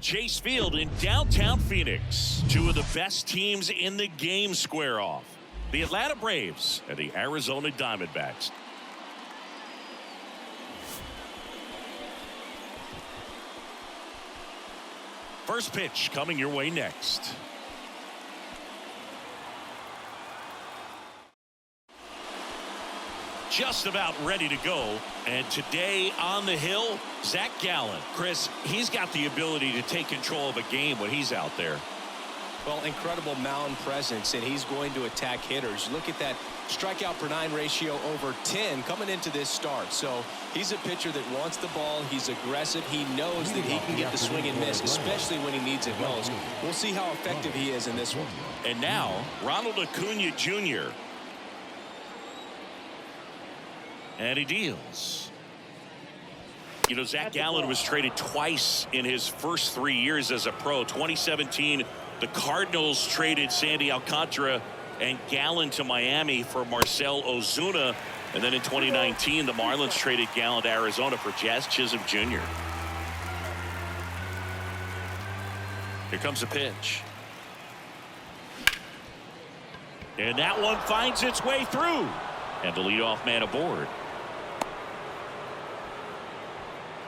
Chase Field in downtown Phoenix. Two of the best teams in the game square off. The Atlanta Braves and the Arizona Diamondbacks. First pitch coming your way next. Just about ready to go. And today on the hill, Zach Gallen. Chris, he's got the ability to take control of a game when he's out there. Well, incredible mound presence, and he's going to attack hitters. Look at that strikeout per 9 ratio over 10 coming into this start. So he's a pitcher that wants the ball. He's aggressive. He knows that he can get the swing and miss, especially when he needs it most. We'll see how effective he is in this one. And now, Ronald Acuna Jr. And he deals. You know, Zach Gallen was traded twice in his first 3 years as a pro. 2017, the Cardinals traded Sandy Alcantara and Gallen to Miami for Marcell Ozuna. And then in 2019, the Marlins traded Gallen to Arizona for Jazz Chisholm Jr. Here comes the pitch. And that one finds its way through. And the leadoff man aboard.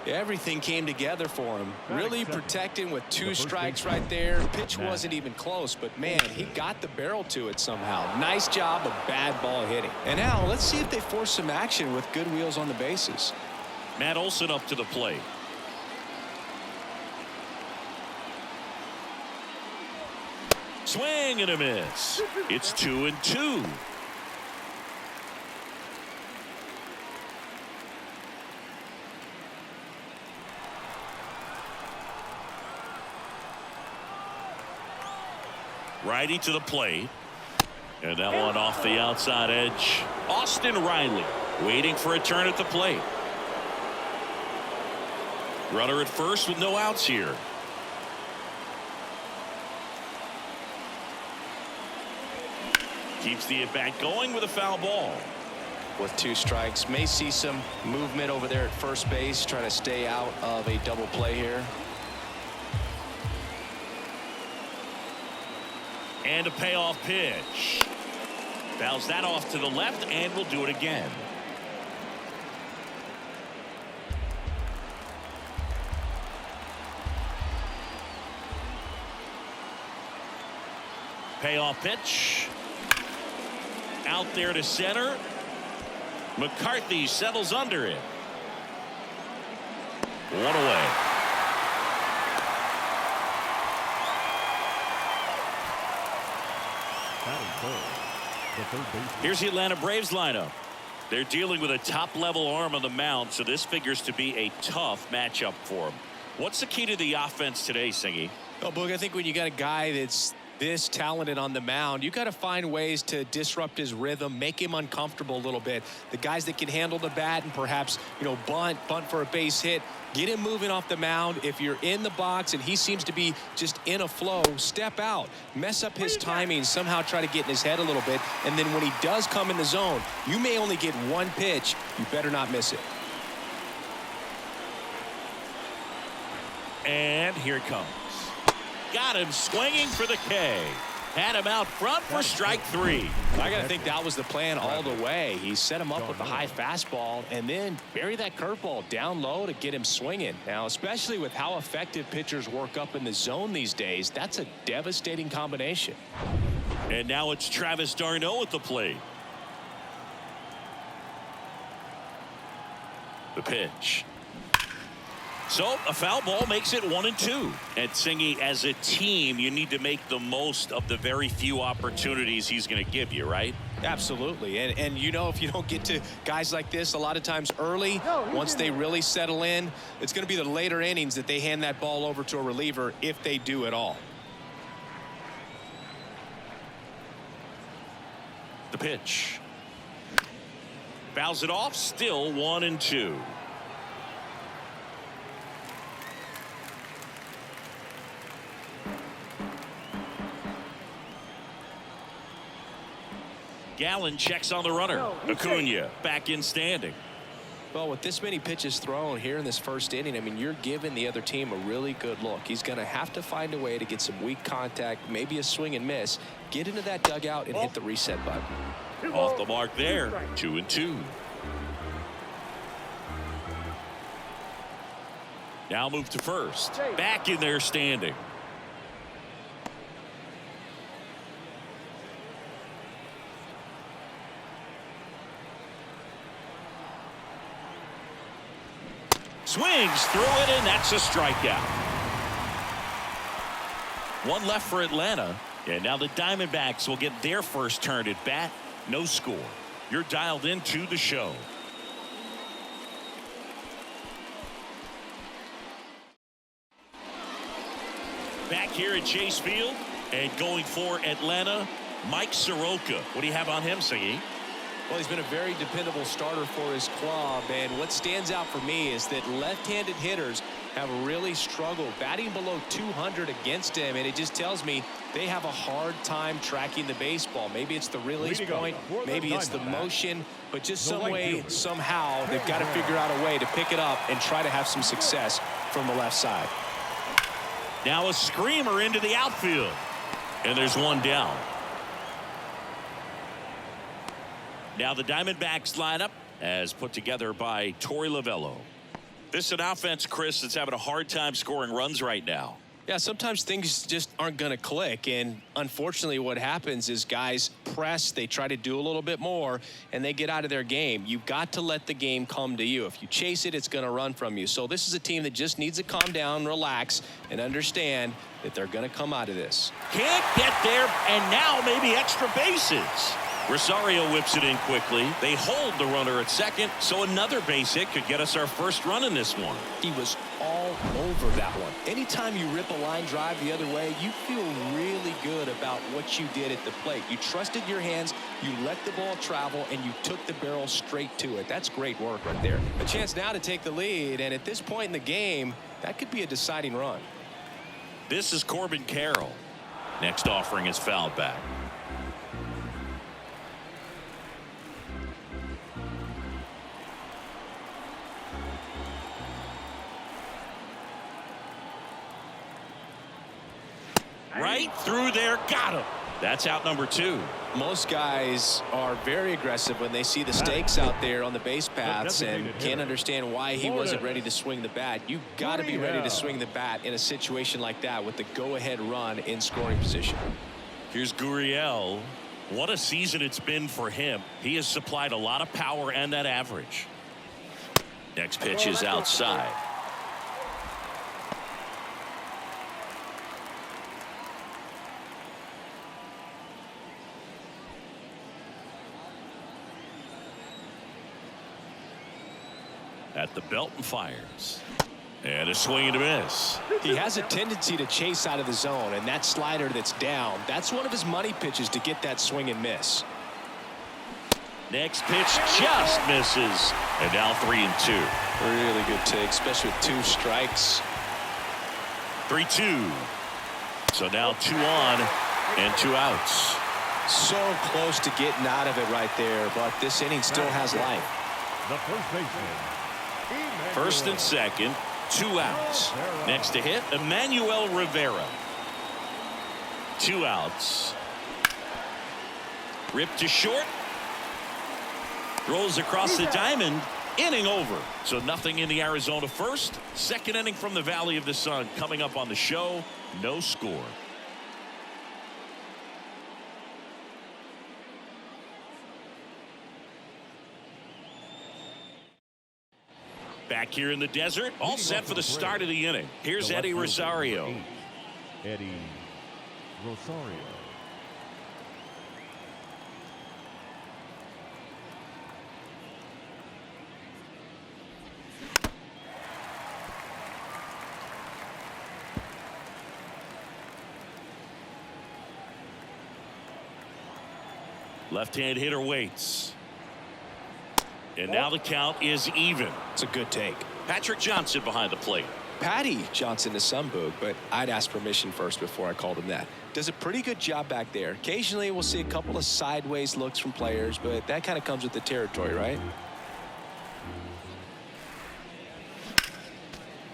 Everything came together for him. Really protecting with 2 strikes right there. Pitch wasn't even close, but man, he got the barrel to it somehow. Nice job of bad ball hitting. And now let's see if they force some action with good wheels on the bases. Matt Olson up to the plate. Swing and a miss. It's 2-2. Righty to the plate. And that one off the outside edge. Austin Riley waiting for a turn at the plate. Runner at first with no outs here. Keeps the at-bat going with a foul ball. With 2 strikes, may see some movement over there at first base, trying to stay out of a double play here. And a payoff pitch. Fouls that off to the left, and we'll do it again. Payoff pitch. Out there to center. McCarthy settles under it. 1 away. Here's the Atlanta Braves lineup. They're dealing with a top-level arm on the mound, so this figures to be a tough matchup for them. What's the key to the offense today, Singy? Oh, Boog, I think when you got a guy that's this talented on the mound, you got to find ways to disrupt his rhythm, make him uncomfortable a little bit. The guys that can handle the bat and perhaps, you know, bunt for a base hit, get him moving off the mound. If you're in the box and he seems to be just in a flow, step out, mess up his timing, somehow try to get in his head a little bit. And then when he does come in the zone, you may only get 1 pitch. You better not miss it. And here it comes. Got him swinging for the K. Had him out front for strike 3. I got to think that was the plan all the way. He set him up with a high fastball and then bury that curveball down low to get him swinging. Now, especially with how effective pitchers work up in the zone these days, that's a devastating combination. And now it's Travis d'Arnaud at the plate. The pitch. So a foul ball makes it 1-2. And Singy, as a team, you need to make the most of the very few opportunities he's going to give you, right? Absolutely. And you know, if you don't get to guys like this a lot of times early, once they really settle in, it's going to be the later innings that they hand that ball over to a reliever, if they do at all. The pitch. Fouls it off, still 1-2. Gallen checks on the runner. Acuna back in standing. Well, with this many pitches thrown here in this first inning, I mean, you're giving the other team a really good look. He's going to have to find a way to get some weak contact, maybe a swing and miss, get into that dugout and hit the reset button. Off the mark there, 2-2. Now move to first. Back in there standing. Swings through it, and that's a strikeout. One left for Atlanta, and now the Diamondbacks will get their first turn at bat. No score. You're dialed into the show. Back here at Chase Field, and going for Atlanta, Mike Soroka. What do you have on him, Singy? Well, he's been a very dependable starter for his club, and what stands out for me is that left-handed hitters have really struggled batting below 200 against him, and it just tells me they have a hard time tracking the baseball. Maybe it's the release point, maybe it's the motion, but just some way, somehow, they've got to figure out a way to pick it up and try to have some success from the left side. Now a screamer into the outfield, and there's one down. Now the Diamondbacks lineup as put together by Torey Lovello. This is an offense, Chris, that's having a hard time scoring runs right now. Yeah, sometimes things just aren't going to click, and unfortunately what happens is guys press, they try to do a little bit more, and they get out of their game. You've got to let the game come to you. If you chase it, it's going to run from you. So this is a team that just needs to calm down, relax, and understand that they're going to come out of this. Can't get there, and now maybe extra bases. Rosario whips it in quickly. They hold the runner at second, so another base hit could get us our first run in this one. He was all over that one. Anytime you rip a line drive the other way, you feel really good about what you did at the plate. You trusted your hands, you let the ball travel, and you took the barrel straight to it. That's great work right there. A chance now to take the lead, and at this point in the game, that could be a deciding run. This is Corbin Carroll. Next offering is fouled back. Right through there, got him. That's out number 2. Most guys are very aggressive when they see the stakes out there on the base paths and can't understand why he wasn't ready to swing the bat. You've got to be ready to swing the bat in a situation like that with the go-ahead run in scoring position. Here's Gurriel. What a season it's been for him. He has supplied a lot of power and that average. Next pitch is outside. At the belt and fires. And a swing and a miss. He has a tendency to chase out of the zone, and that slider that's down, that's one of his money pitches to get that swing and miss. Next pitch just misses. And now 3-2. Really good take, especially with 2 strikes. 3-2. So now 2 on and 2 outs. So close to getting out of it right there, but this inning still has life. The first baseman. First and second, 2 outs. Next to hit, Emmanuel Rivera. 2 outs. Ripped to short. Rolls across the diamond. Inning over. So nothing in the Arizona first. Second inning from the Valley of the Sun coming up on the show. No score. Back here in the desert, all set for the start of the inning. Here's Eddie Rosario. Eddie Rosario. Left-hand hitter waits. And now the count is even. It's a good take. Patrick Johnson behind the plate. Patty Johnson to some book, but I'd ask permission first before I called him that. Does a pretty good job back there. Occasionally we'll see a couple of sideways looks from players, but that kind of comes with the territory, right?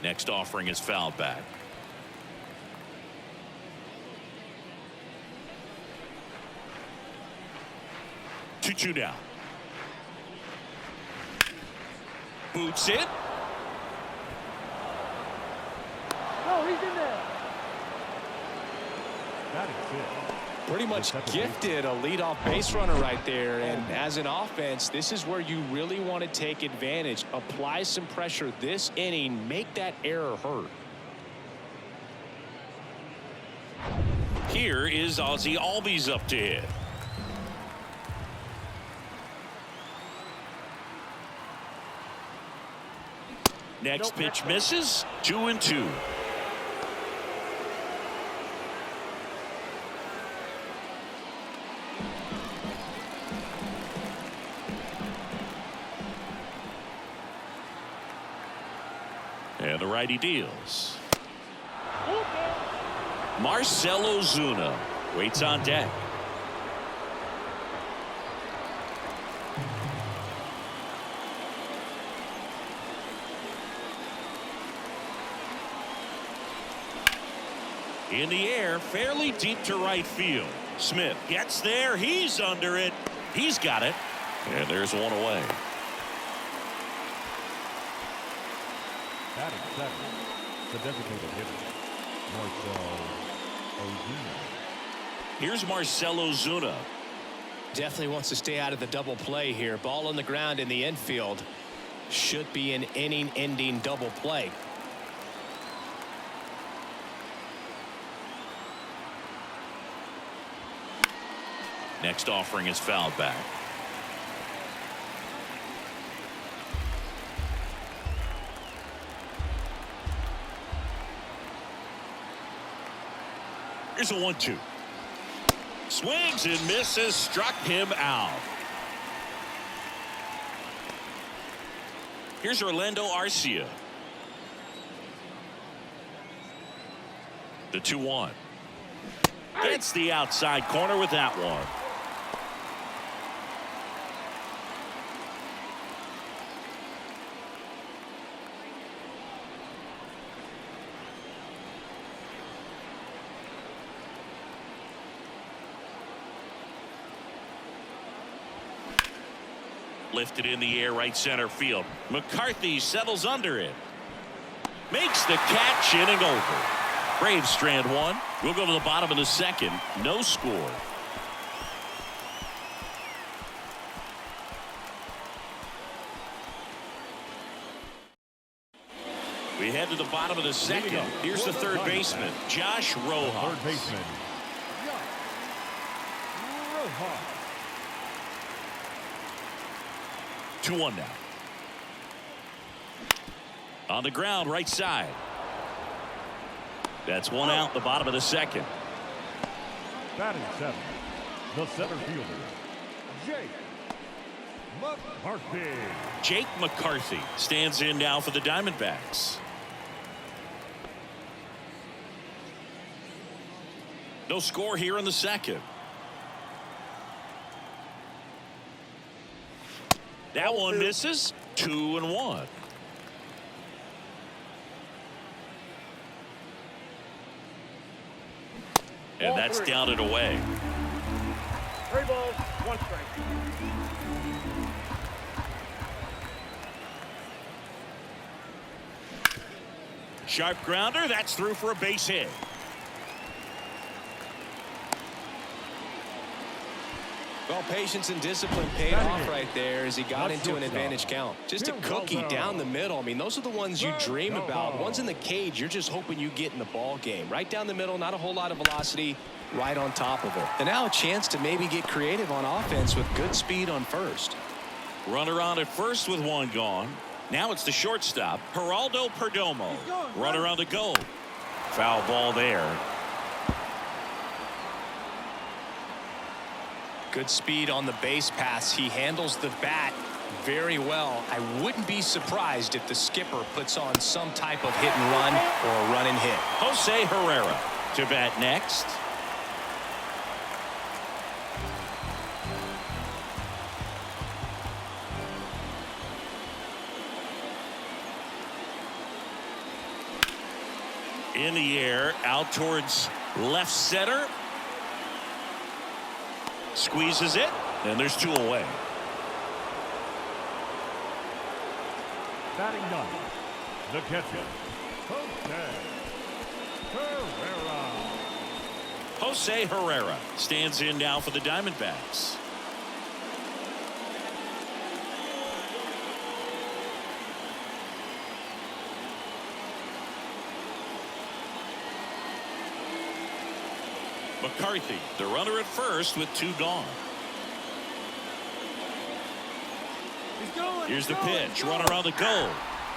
Next offering is fouled back. 2-2 now. Boots it. No, he's in there. That is it. Pretty much gifted a leadoff base runner right there. And as an offense, this is where you really want to take advantage. Apply some pressure this inning. Make that error hurt. Here is Ozzie Albies up to hit. Next pitch misses. 2-2. And the righty deals. Marcell Ozuna waits on deck. In the air, fairly deep to right field. Smith gets there. He's under it. He's got it. And there's one away. Batting seven, the designated hitter, Marcell Ozuna. Here's Marcell Ozuna. Definitely wants to stay out of the double play here. Ball on the ground in the infield. Should be an inning-ending double play. Next offering is fouled back. Here's a 1-2. Swings and misses. Struck him out. Here's Orlando Arcia. The 2-1. Gets the outside corner with that one. Lifted in the air, right center field. McCarthy settles under it. Makes the catch, inning over. Braves strand one. We'll go to the bottom of the second. No score. We head to the bottom of the second. Here's the third baseman, Josh Rojas. Third baseman, Josh Rojas. 2-1 now. On the ground, right side. That's one out, the bottom of the second. Batting seven, the center fielder, Jake McCarthy. Jake McCarthy stands in now for the Diamondbacks. No score here in the second. That one misses. 2-1. And that's down and away. 3 balls, 1 strike. Sharp grounder. That's through for a base hit. Well, patience and discipline paid off right there as he got into an advantage count. Just a cookie down the middle. I mean, those are the ones you dream about. Ones in the cage, you're just hoping you get in the ball game. Right down the middle, not a whole lot of velocity, right on top of it. And now a chance to maybe get creative on offense with good speed on first. Runner on at first with one gone. Now it's the shortstop, Geraldo Perdomo. Runner on the go. Foul ball there. Good speed on the base pass. He handles the bat very well. I wouldn't be surprised if the skipper puts on some type of hit and run or a run and hit. Jose Herrera to bat next. In the air, out towards left center. Squeezes it, and there's 2 away. Batting ninth, the catcher, Jose Herrera. Jose Herrera stands in now for the Diamondbacks. McCarthy, the runner at first with 2 gone. Here's the pitch. Run around the goal.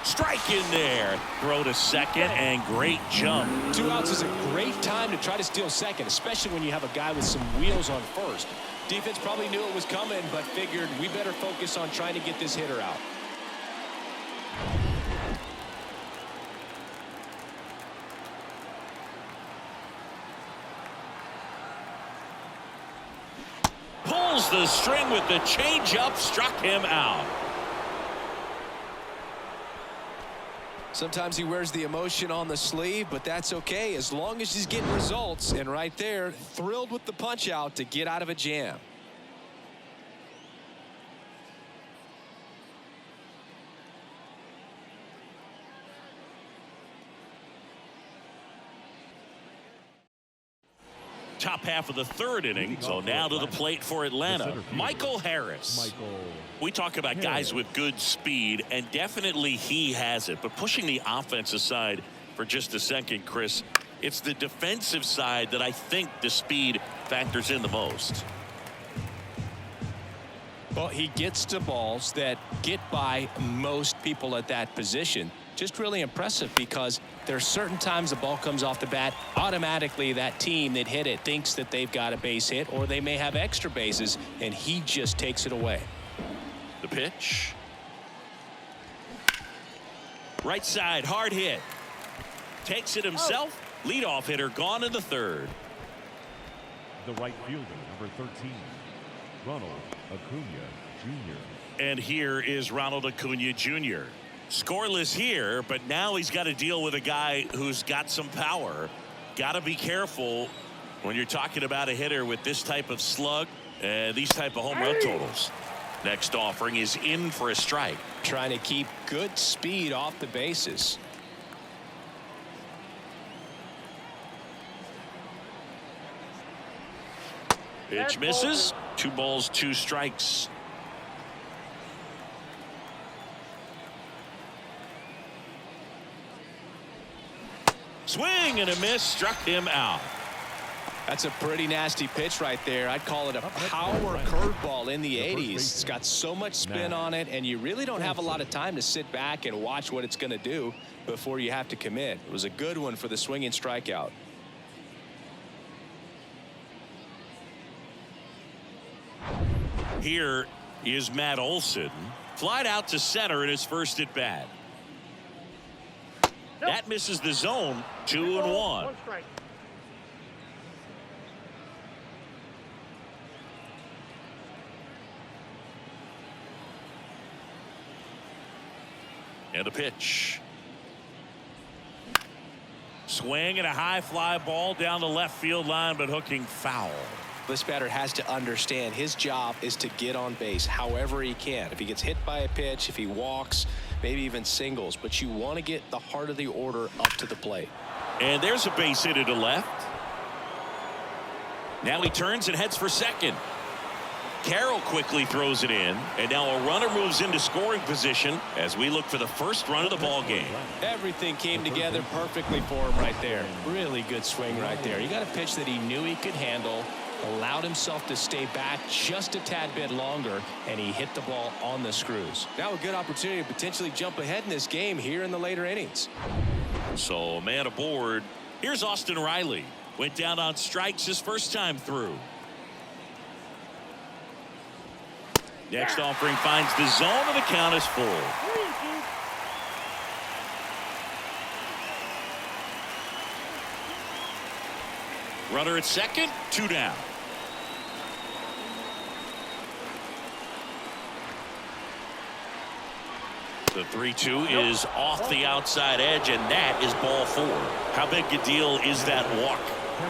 Strike in there. Throw to second, and great jump. 2 outs is a great time to try to steal second, especially when you have a guy with some wheels on first. Defense probably knew it was coming, but figured we better focus on trying to get this hitter out. Pulls the string with the changeup. Struck him out. Sometimes he wears the emotion on the sleeve, but that's okay as long as he's getting results. And right there, thrilled with the punch out to get out of a jam. Top half of the 3rd inning. So now to the plate for Atlanta, Michael Harris. We talk about guys with good speed, and definitely he has it. But pushing the offense aside for just a second, Chris, it's the defensive side that I think the speed factors in the most. Well, he gets to balls that get by most people at that position. Just really impressive because there are certain times the ball comes off the bat, automatically that team that hit it thinks that they've got a base hit, or they may have extra bases, and he just takes it away. The pitch. Right side, hard hit. Takes it himself. Leadoff hitter gone in the 3rd. The right fielder, number 13, Ronald Acuna Jr. And here is Ronald Acuna Jr. Scoreless here, but now he's got to deal with a guy who's got some power. Got to be careful when you're talking about a hitter with this type of slug and these type of home run totals. Next offering is in for a strike. Trying to keep good speed off the bases. Pitch misses. 2 balls, 2 strikes. Swing and a miss. Struck him out. That's a pretty nasty pitch right there. I'd call it a power curveball in the 80s. It's got so much spin on it, and you really don't have a lot of time to sit back and watch what it's going to do before you have to commit. It was a good one for the swinging strikeout. Here is Matt Olson. Flied out to center in his first at bat. That misses the zone. 2-1. 1 strike. And a pitch. Swing and a high fly ball down the left field line, but hooking foul. This batter has to understand his job is to get on base however he can. If he gets hit by a pitch, if he walks, maybe even singles, but you want to get the heart of the order up to the plate. And there's a base hit to left. Now he turns and heads for second. Carroll quickly throws it in, and now a runner moves into scoring position as we look for the first run of the ball game. Everything came together perfectly for him right there. Really good swing right there. He got a pitch that he knew he could handle, allowed himself to stay back just a tad bit longer, and he hit the ball on the screws. Now a good opportunity to potentially jump ahead in this game here in the later innings. So man aboard. Here's Austin Riley. Went down on strikes his first time through. Next offering finds the zone, and the count is full. Runner at second, 2 down. The 3-2 is off the outside edge, and that is ball 4. How big a deal is that walk?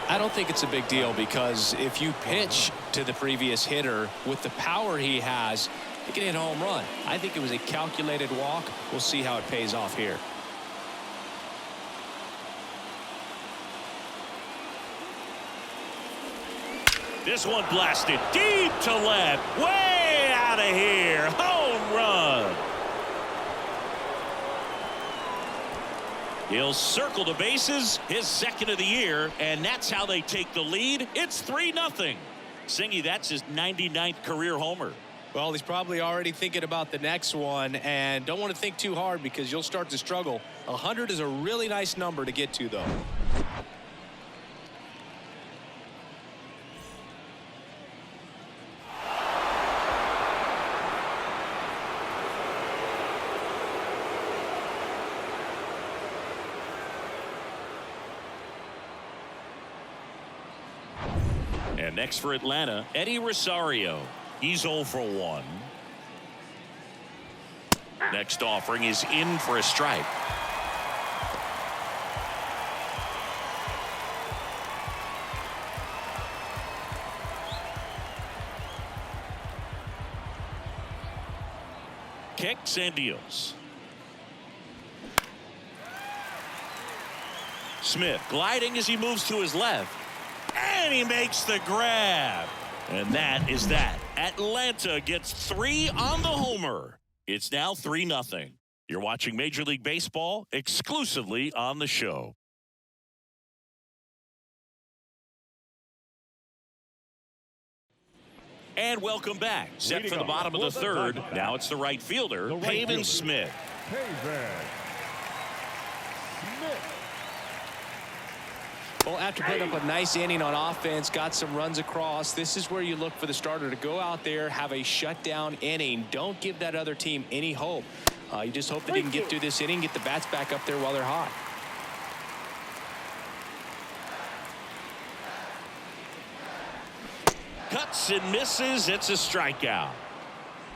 I don't think it's a big deal, because if you pitch to the previous hitter with the power he has, he can hit a home run. I think it was a calculated walk. We'll see how it pays off here. This one blasted deep to left, way out of here. Home run. He'll circle the bases, his second of the year, and that's how they take the lead. It's 3-0. Singy, that's his 99th career homer. Well, he's probably already thinking about the next one, and don't want to think too hard, because you'll start to struggle. 100 is a really nice number to get to, though. And next for Atlanta, Eddie Rosario. He's 0 for 1. Next offering is in for a strike. Kicks and deals. Smith gliding as he moves to his left. And he makes the grab. And that is that. Atlanta gets 3 on the homer. It's now 3-0. You're watching Major League Baseball exclusively on the show. And welcome back. Set for the bottom of the third. Now it's the right fielder, Pavin Smith. Well, after putting up a nice inning on offense, got some runs across, this is where you look for the starter to go out there, have a shutdown inning. Don't give that other team any hope. You just hope that he can get through this inning, get the bats back up there while they're hot. Cuts and misses. It's a strikeout.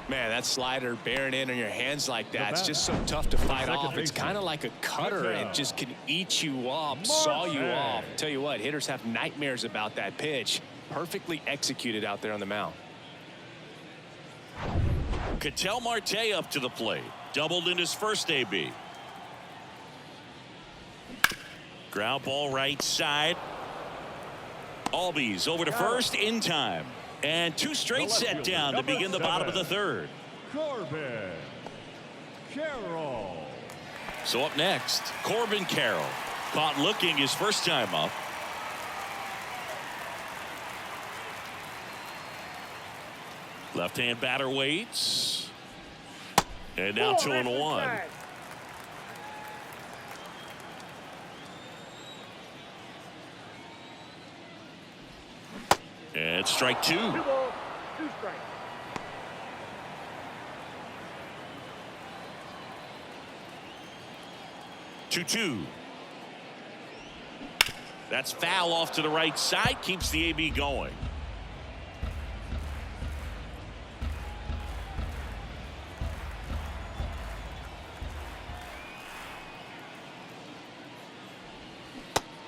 Man, that slider bearing in on your hands like that, it's just so tough to fight off. It's kind of like a cutter, and just can eat you up, saw you off. Tell you what, hitters have nightmares about that pitch. Perfectly executed out there on the mound. Ketel Marte up to the plate. Doubled in his first AB. Ground ball right side. Albies over to first in time. And 2 straight set down to begin the bottom of the third. Corbin Carroll. So up next, Corbin Carroll. Caught looking his first time up. Left-hand batter waits. And now 2-1. And strike 2. 2 balls, 2 strikes. Two. That's foul off to the right side. Keeps the AB going.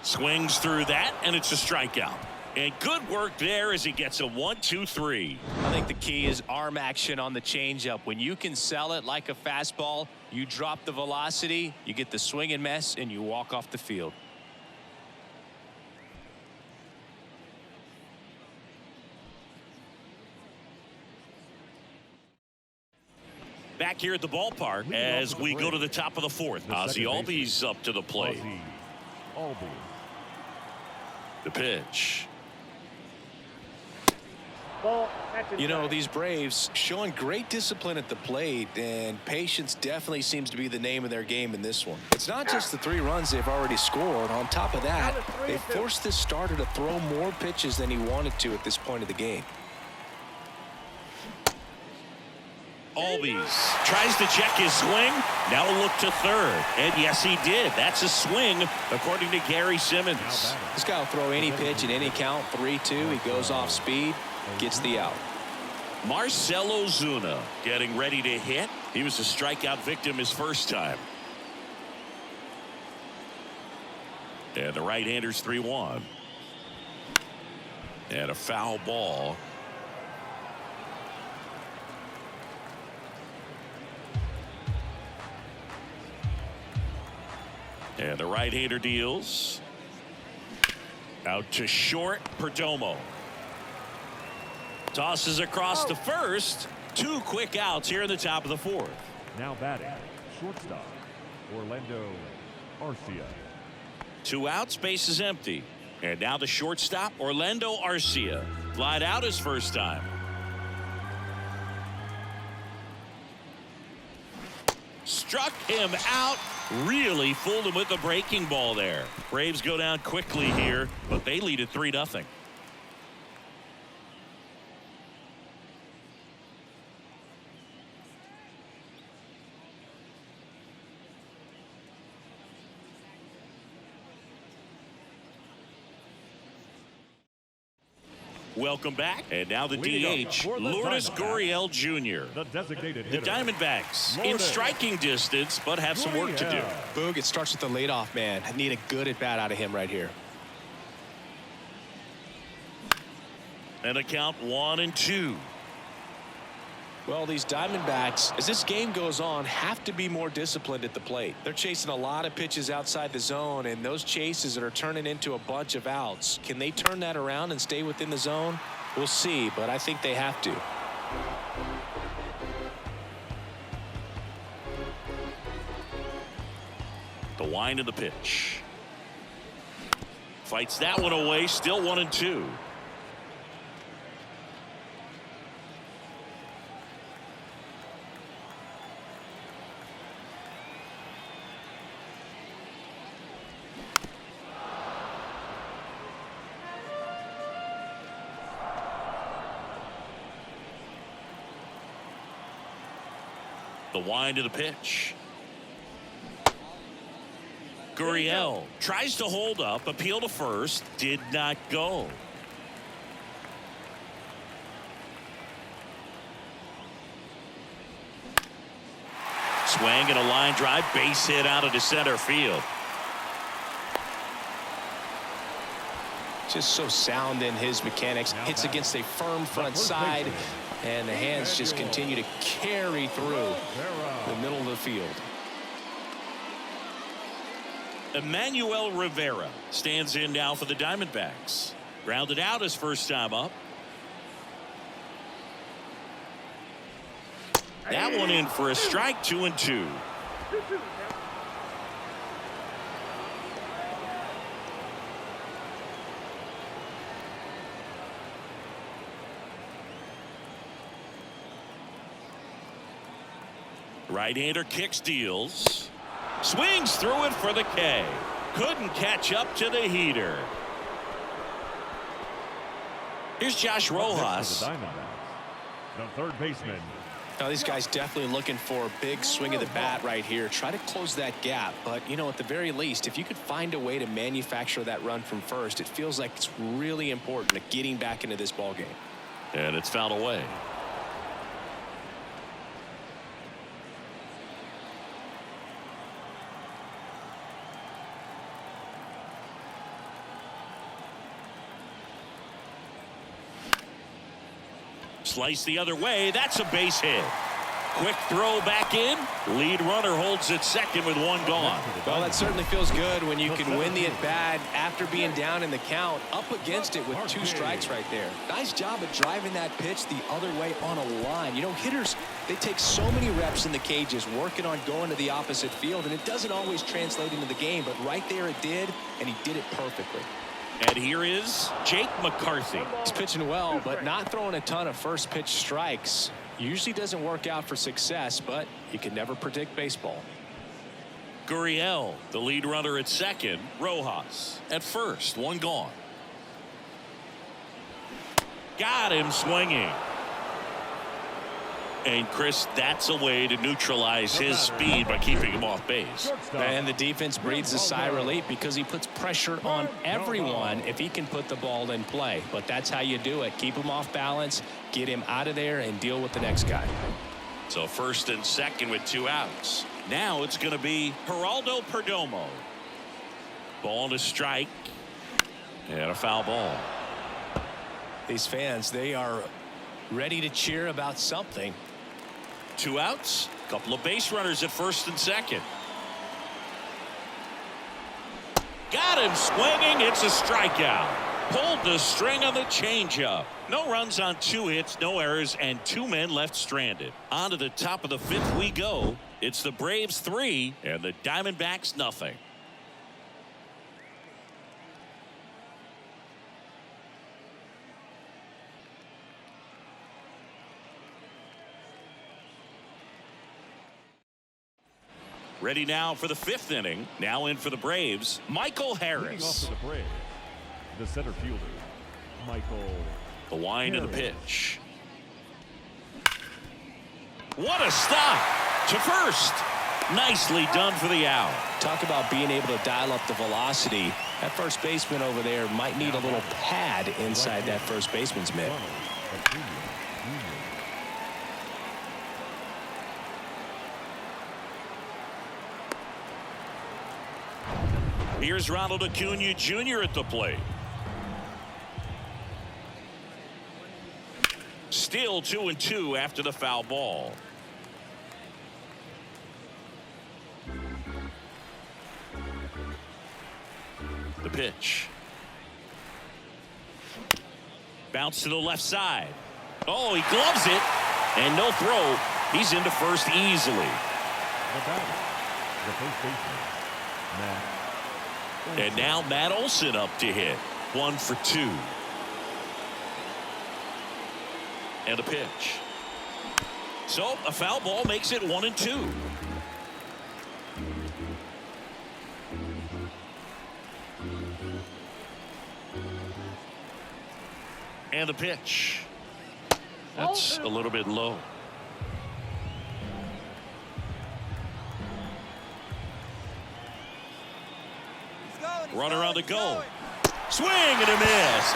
Swings through that, and it's a strikeout. And good work there as he gets a 1-2-3. I think the key is arm action on the changeup. When you can sell it like a fastball, you drop the velocity, you get the swing and miss, and you walk off the field. Back here at the ballpark as we go to the top of the fourth. Ozzie Albies up to the plate. The pitch. You know, these Braves showing great discipline at the plate, and patience definitely seems to be the name of their game in this one. It's not just the 3 runs they've already scored. On top of that, they forced this starter to throw more pitches than he wanted to at this point of the game. Albies tries to check his swing. Now look to third. And yes, he did. That's a swing, according to Gary Simmons. This guy will throw any pitch in any count. 3-2. He goes off speed, gets the out. Marcell Ozuna getting ready to hit. He was a strikeout victim his first time. And the right-hander's 3-1. And a foul ball. And the right-hander deals. Out to short, Perdomo. Tosses across to first. 2 quick outs here in the top of the 4th. Now batting, shortstop, Orlando Arcia. 2 outs, base is empty. And now the shortstop, Orlando Arcia. Flied out his first time. Struck him out. Really fooled him with the breaking ball there. Braves go down quickly here, but they lead at 3-0. Welcome back. And now the DH, Lourdes Gurriel Jr. The designated The hitter. Diamondbacks in Lourdes striking distance, but have some work to do. Boog, it starts with the leadoff man. I need a good at bat out of him right here. And a count 1-2. Well, these Diamondbacks, as this game goes on, have to be more disciplined at the plate. They're chasing a lot of pitches outside the zone, and those chases that are turning into a bunch of outs. Can they turn that around and stay within the zone? We'll see, but I think they have to. The wind of the pitch. Fights that one away, still 1-2. The wind of the pitch. Gurriel tries to hold up, appeal to first, did not go. Swing and a line drive, base hit out into center field. Just so sound in his mechanics. Hits against a firm front side, and the hands just continue to carry through the middle of the field. Emmanuel Rivera stands in now for the Diamondbacks. Grounded out his first time up. That one in for a strike, 2-2. Right-hander kicks, deals. Swings through it for the K. Couldn't catch up to the heater. Here's Josh Rojas. The Diamondbacks. The third baseman. Now these guys definitely looking for a big swing of the bat right here. Try to close that gap. But, you know, at the very least, if you could find a way to manufacture that run from first, it feels like it's really important to getting back into this ball game. And it's fouled away. Slice the other way. That's a base hit. Quick throw back in. Lead runner holds it second with one gone. Well, that certainly feels good when you can win the at-bat after being down in the count, up against it with 2 strikes right there. Nice job of driving that pitch the other way on a line. You know, hitters, they take so many reps in the cages working on going to the opposite field, and it doesn't always translate into the game, but right there it did, and he did it perfectly. And here is Jake McCarthy. He's pitching well, but not throwing a ton of first pitch strikes. Usually doesn't work out for success, but you can never predict baseball. Gurriel, the lead runner at second. Rojas at first, one gone. Got him swinging. And Chris, that's a way to neutralize his speed by keeping him off base. And the defense breathes a sigh of relief because he puts pressure on everyone if he can put the ball in play. But that's how you do it. Keep him off balance, get him out of there, and deal with the next guy. So first and second with 2 outs. Now it's going to be Geraldo Perdomo. Ball to strike. And a foul ball. These fans, they are ready to cheer about something. 2 outs. Couple of base runners at first and second. Got him swinging. It's a strikeout. Pulled the string on the changeup. No runs on 2 hits, no errors, and 2 men left stranded. On to the top of the 5th we go. It's the Braves 3 and the Diamondbacks nothing. Ready now for the 5th inning. Now in for the Braves, Michael Leading off Harris. for the Braves, the center fielder, Michael. The wind and the Harris. pitch. What a stop to first. Nicely done for the out. Talk about being able to dial up the velocity. That first baseman over there might need a little pad inside that first baseman's mitt. Ronald Acuna Jr. Here's Ronald Acuna Jr. at the plate. Still 2-2 after the foul ball. The pitch. Bounce to the left side. Oh, he gloves it. And no throw. He's into first easily. The batter, the first baseman, Matt. And now Matt Olson up to hit. 1 for 2. And a pitch. So a foul ball makes it 1-2. And the pitch. That's a little bit low. Runner on the go. Swing and a miss.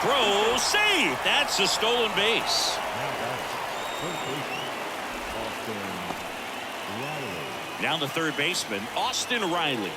Throw, save. That's a stolen base. Now batter, first baseman, Austin Riley. Now the third baseman, Austin Riley.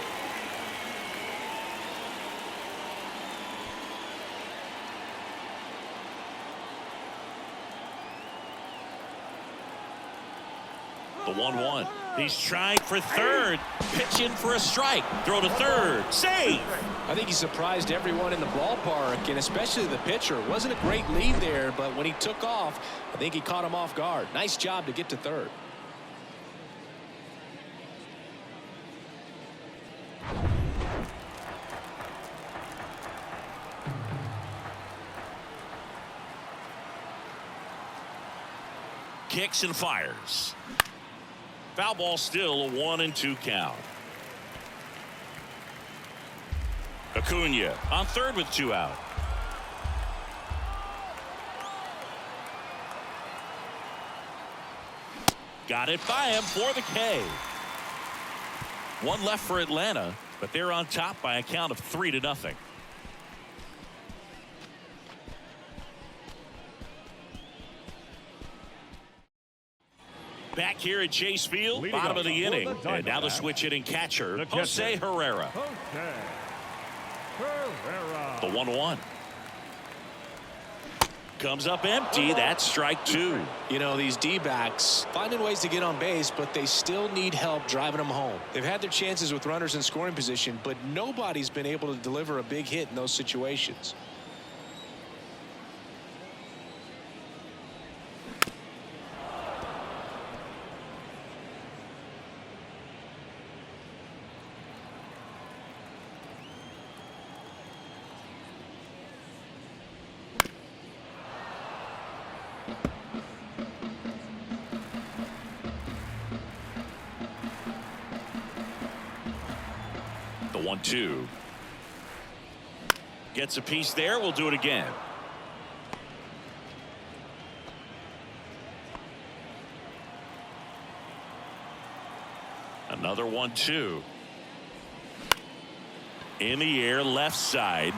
The 1-1. He's trying for third. Pitching for a strike. Throw to third. Save. I think he surprised everyone in the ballpark, and especially the pitcher. It wasn't a great lead there, but when he took off, I think he caught him off guard. Nice job to get to third. Kicks and fires. Foul ball, still a 1-2 count. Acuna on third with 2 out. Got it by him for the K. 1 left for Atlanta, but they're on top by a count of 3-0. Back here at Chase Field, Leading bottom off of the for the inning. And now the Diamondbacks, switch hitting catcher, the Jose catcher, Herrera. Jose Herrera. The 1-1. Comes up empty. That's strike 2. You know, these D-backs finding ways to get on base, but they still need help driving them home. They've had their chances with runners in scoring position, but nobody's been able to deliver a big hit in those situations. The 1-2. Gets a piece there. We'll do it again. Another 1-2. In the air, left side.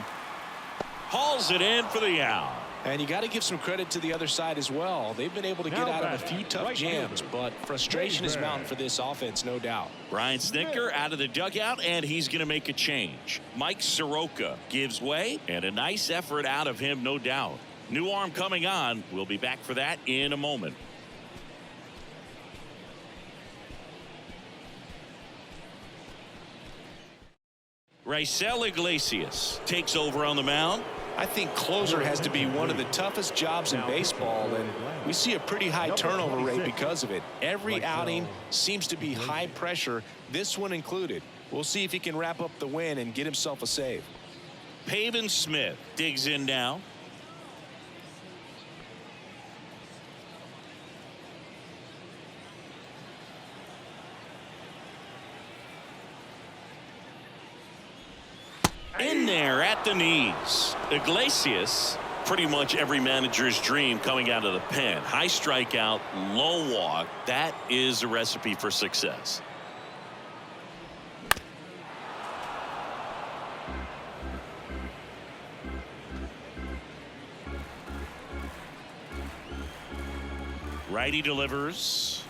Hauls it in for the out. And you got to give some credit to the other side as well. They've been able to get out of a few tough right jams, but frustration is mounting for this offense, no doubt. Brian Snitker out of the dugout, and he's going to make a change. Mike Soroka gives way, and a nice effort out of him, no doubt. New arm coming on. We'll be back for that in a moment. Raisel Iglesias takes over on the mound. I think closer has to be one of the toughest jobs in baseball, and we see a pretty high turnover rate because of it. Every outing seems to be high pressure, this one included. We'll see if he can wrap up the win and get himself a save. Pavin Smith digs in now. In there at the knees. Iglesias, pretty much every manager's dream coming out of the pen. High strikeout, low walk. That is a recipe for success. Righty delivers.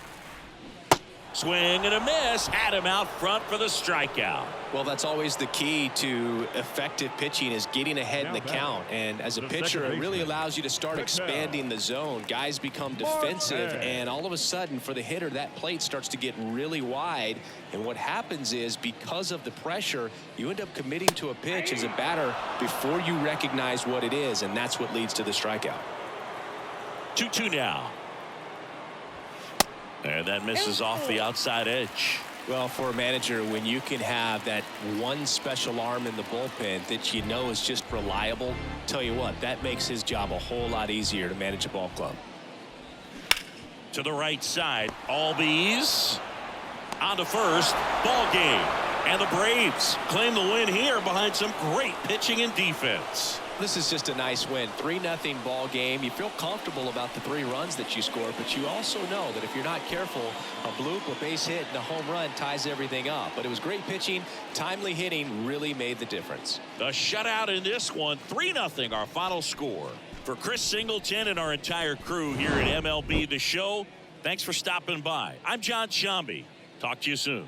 Swing and a miss. Had him out front for the strikeout. Well, that's always the key to effective pitching, is getting ahead in the count. And as a pitcher, it really allows you to start expanding the zone. Guys become defensive, and all of a sudden, for the hitter, that plate starts to get really wide. And what happens is, because of the pressure, you end up committing to a pitch as a batter before you recognize what it is, and that's what leads to the strikeout. 2-2 now. And that misses off the outside edge. Well, for a manager, when you can have that one special arm in the bullpen that you know is just reliable, tell you what, that makes his job a whole lot easier to manage a ball club. To the right side, Albies on to first. Ball game. And the Braves claim the win here behind some great pitching and defense. This is just a nice win. 3-0 ball game. You feel comfortable about the 3 runs that you score, but you also know that if you're not careful, a bloop, a base hit, and a home run ties everything up. But it was great pitching. Timely hitting really made the difference. The shutout in this one, 3-0 our final score. For Chris Singleton and our entire crew here at MLB The Show, thanks for stopping by. I'm John Shambi. Talk to you soon.